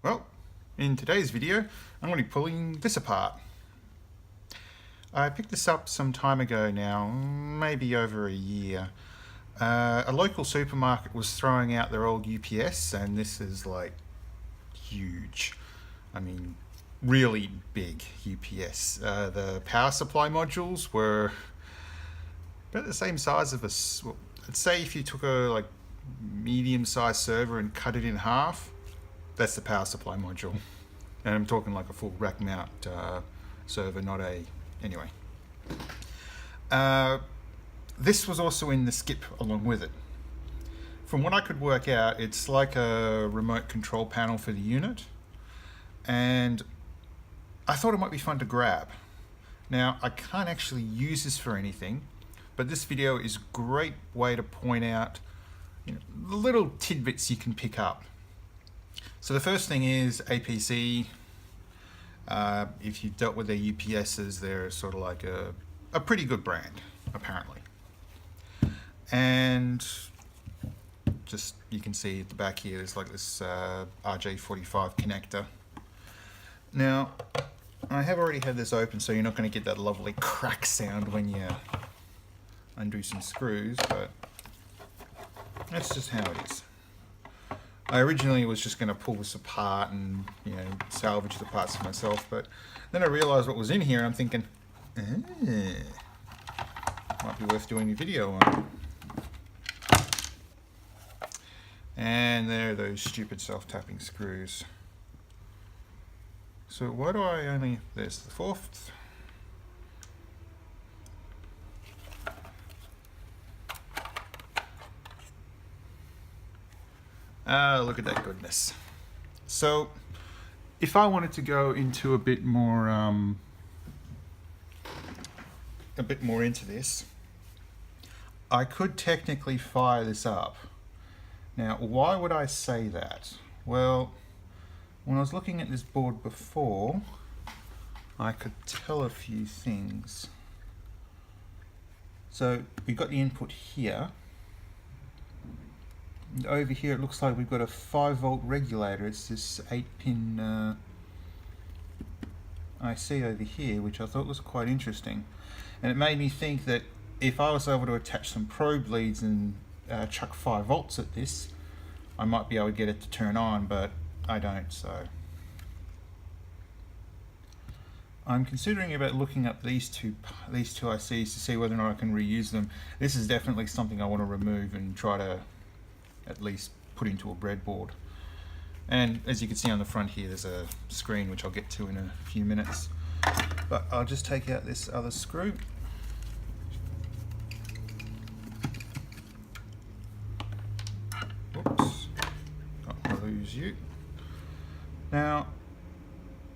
Well, in today's video, I'm going to be pulling this apart. I picked this up some time ago now, maybe over a year. A local supermarket was throwing out their old UPS, and this is like huge. I mean, really big UPS. The power supply modules were about the same size of well, I'd say if you took a medium-sized server and cut it in half, that's the power supply module. And I'm talking like a full rack mount server, not a... Anyway. This was also in the skip along with it. From what I could work out, it's like a remote control panel for the unit. And I thought it might be fun to grab. Now, I can't actually use this for anything, but this video is a great way to point out the little tidbits you can pick up. So the first thing is APC. If you've dealt with their UPSs, they're sort of like a pretty good brand, apparently. And just, you can see at the back here, there's like this RJ45 connector. Now, I have already had this open, so you're not going to get that lovely crack sound when you undo some screws, but that's just how it is. I originally was just going to pull this apart and salvage the parts for myself, but then I realized what was in here. I'm thinking, might be worth doing a video on. And there are those stupid self-tapping screws. So why do I only... There's the fourth. Look at that goodness. So if I wanted to go into a bit more into this, I could technically fire this up. Now, why would I say that? Well, when I was looking at this board before, I could tell a few things. So we've got the input here. And over here it looks like we've got a 5-volt regulator. It's this 8-pin IC over here, which I thought was quite interesting. And it made me think that if I was able to attach some probe leads and chuck 5 volts at this, I might be able to get it to turn on, but I don't, so. I'm considering about looking up these two ICs to see whether or not I can reuse them. This is definitely something I want to remove and try to at least put into a breadboard. And as you can see on the front here, there's a screen which I'll get to in a few minutes. But I'll just take out this other screw. Oops, I'll lose you. Now,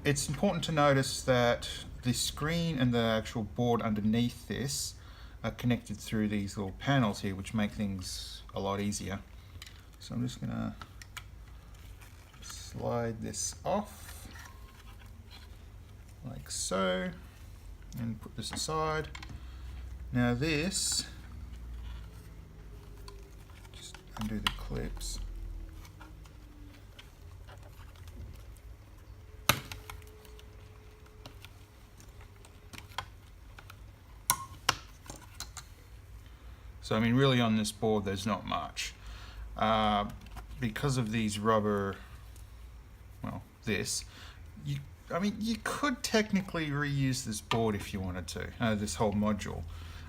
it's important to notice that the screen and the actual board underneath this are connected through these little panels here, which make things a lot easier. So I'm just going to slide this off like so and put this aside. Now this, just undo the clips. So I mean, really on this board there's not much. Because of these rubber, well, this, I mean, you could technically reuse this board if you wanted to, this whole module.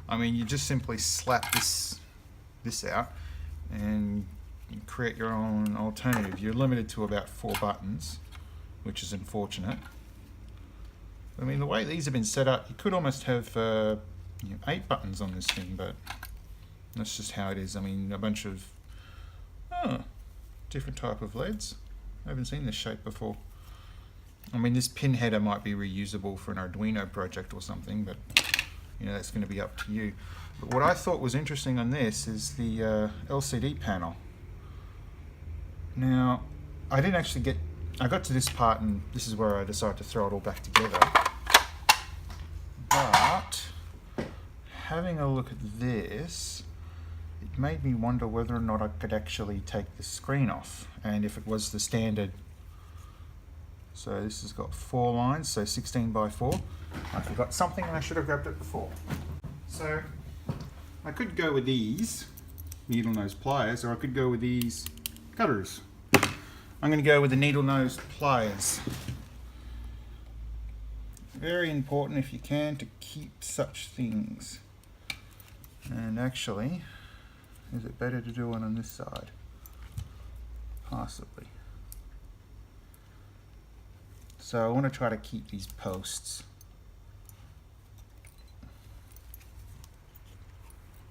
I mean, you just simply slap this out and you create your own alternative. You're limited to about 4 buttons, which is unfortunate. I mean, the way these have been set up, you could almost have 8 buttons on this thing, but that's just how it is. I mean, a bunch of different type of LEDs. I haven't seen this shape before. I mean, this pin header might be reusable for an Arduino project or something, but that's going to be up to you. But what I thought was interesting on this is the LCD panel. Now, I didn't actually I got to this part and this is where I decided to throw it all back together. But having a look at this, it made me wonder whether or not I could actually take the screen off, and if it was the standard So this has got 4 lines, so 16 by 4. I forgot something and I should have grabbed it before. So I could go with these needle nose pliers, or I could go with these cutters. I'm going to go with the needle nose pliers. Very important, if you can, to keep such things. And actually, is it better to do one on this side? Possibly. So I want to try to keep these posts.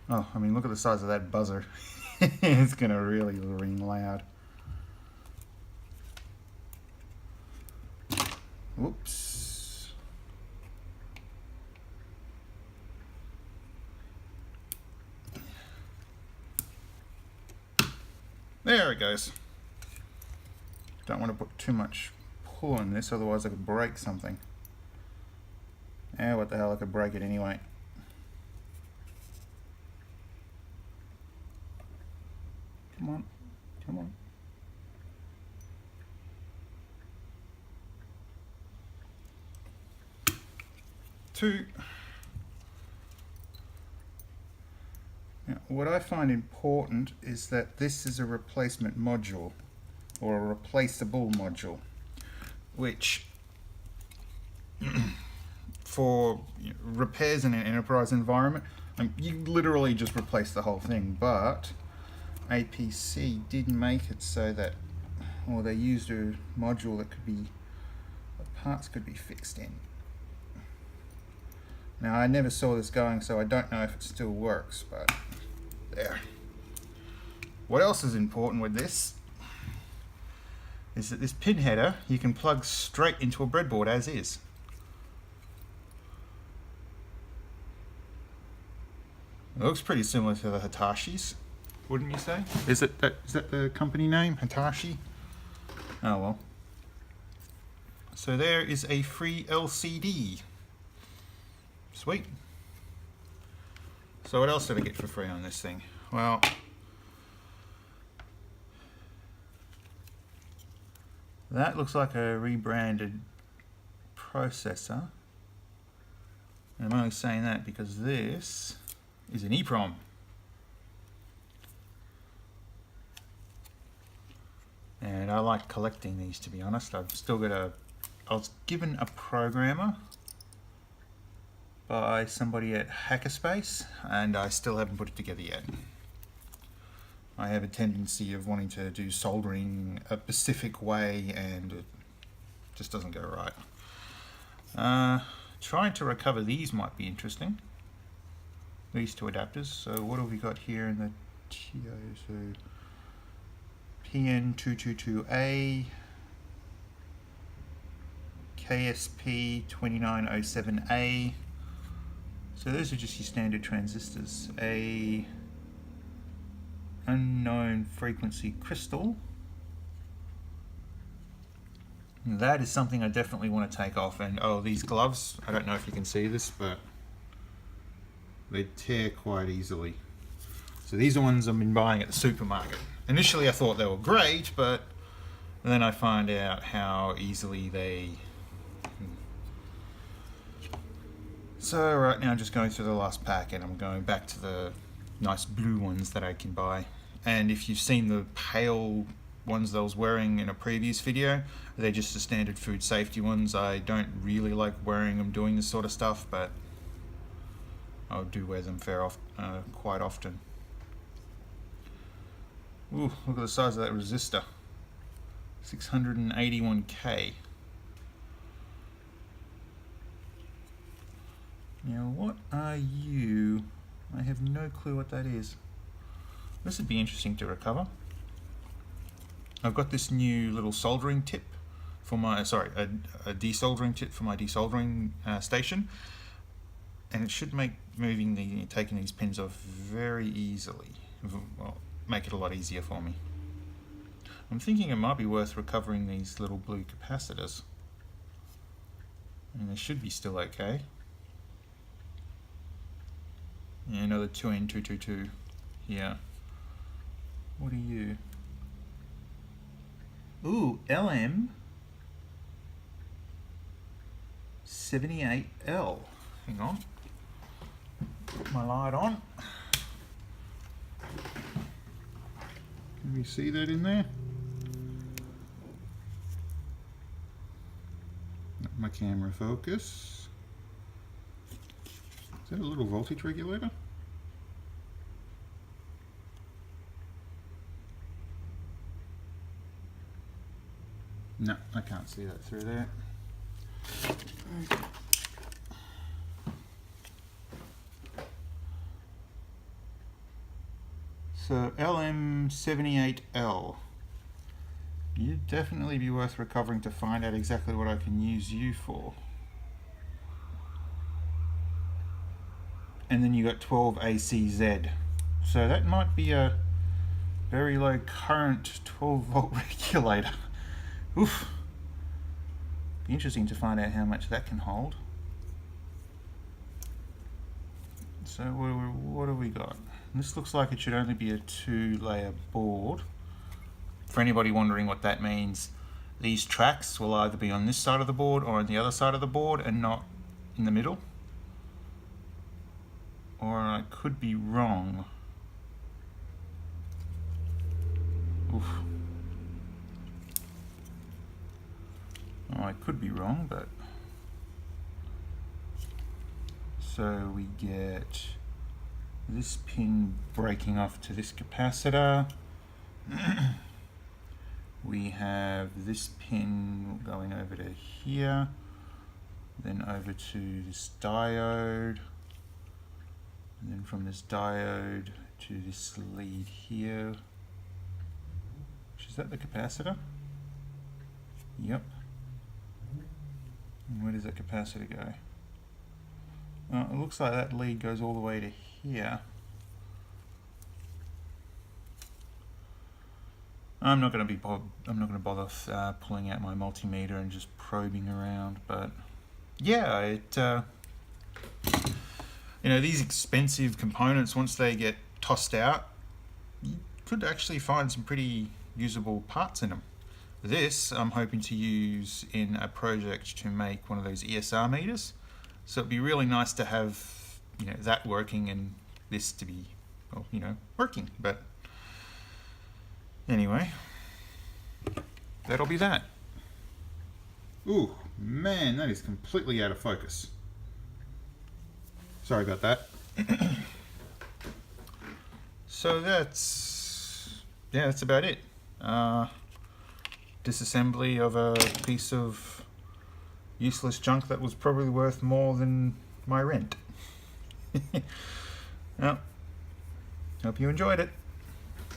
Oh, I mean, look at the size of that buzzer. It's going to really ring loud. Whoops. There it goes. Don't want to put too much pull on this, otherwise I could break something. What the hell, I could break it anyway. Come on, come on. Two. Now, what I find important is that this is a replacement module, or a replaceable module, which for repairs in an enterprise environment, you literally just replace the whole thing, but APC did make it so that, or they used a module that could be, parts could be fixed in. Now I never saw this going, so I don't know if it still works, but there. What else is important with this is that this pin header you can plug straight into a breadboard as is. It looks pretty similar to the Hitachis, wouldn't you say? Is that the company name, Hitachi? Oh well. So there is a free LCD. Sweet. So what else did I get for free on this thing? Well, that looks like a rebranded processor. And I'm only saying that because this is an EEPROM. And I like collecting these, to be honest. I've still got I was given a programmer by somebody at Hackerspace, and I still haven't put it together yet. I have a tendency of wanting to do soldering a specific way, and it just doesn't go right. Trying to recover these might be interesting. These two adapters. So what have we got here in the TO? So PN222A, KSP2907A. So those are just your standard transistors. A unknown frequency crystal. That is something I definitely want to take off. And oh, these gloves, I don't know if you can see this, but they tear quite easily. So these are ones I've been buying at the supermarket. Initially I thought they were great, but then I find out how easily they... So right now I'm just going through the last pack, and I'm going back to the nice blue ones that I can buy. And if you've seen the pale ones that I was wearing in a previous video, they're just the standard food safety ones. I don't really like wearing them doing this sort of stuff, but I do wear them quite often. Ooh, look at the size of that resistor. 681K. Now what are you? I have no clue what that is. This would be interesting to recover. I've got this new little soldering tip for my, a desoldering tip for my desoldering station, and it should make taking these pins off very easily. Well, make it a lot easier for me. I'm thinking it might be worth recovering these little blue capacitors, and they should be still okay. Yeah, another 2N222 here. What are you? Ooh, LM LM78L. Hang on. Put my light on. Can we see that in there? Let my camera focus. Is that a little voltage regulator? No, I can't see that through there. So LM78L. You'd definitely be worth recovering to find out exactly what I can use you for. And then you got 12ACZ. So that might be a very low current 12 volt regulator. Oof. Be interesting to find out how much that can hold. So what have we got? This looks like it should only be a 2-layer board. For anybody wondering what that means, these tracks will either be on this side of the board or on the other side of the board and not in the middle. Or I could be wrong. Oof. Oh, I could be wrong, but... So we get this pin breaking off to this capacitor. We have this pin going over to here, then over to this diode, and then from this diode to this lead here. Is that the capacitor? Yep. And where does that capacitor go? Well, it looks like that lead goes all the way to here. I'm not going to bother pulling out my multimeter and just probing around, but yeah, it you know, these expensive components, once they get tossed out, you could actually find some pretty usable parts in them. This I'm hoping to use in a project to make one of those ESR meters, so it'd be really nice to have, you know, that working and this to be, well, you know, working. But anyway, that'll be that. Ooh, man, that is completely out of focus. Sorry about that. So that's about it. Disassembly of a piece of useless junk that was probably worth more than my rent. Well, hope you enjoyed it.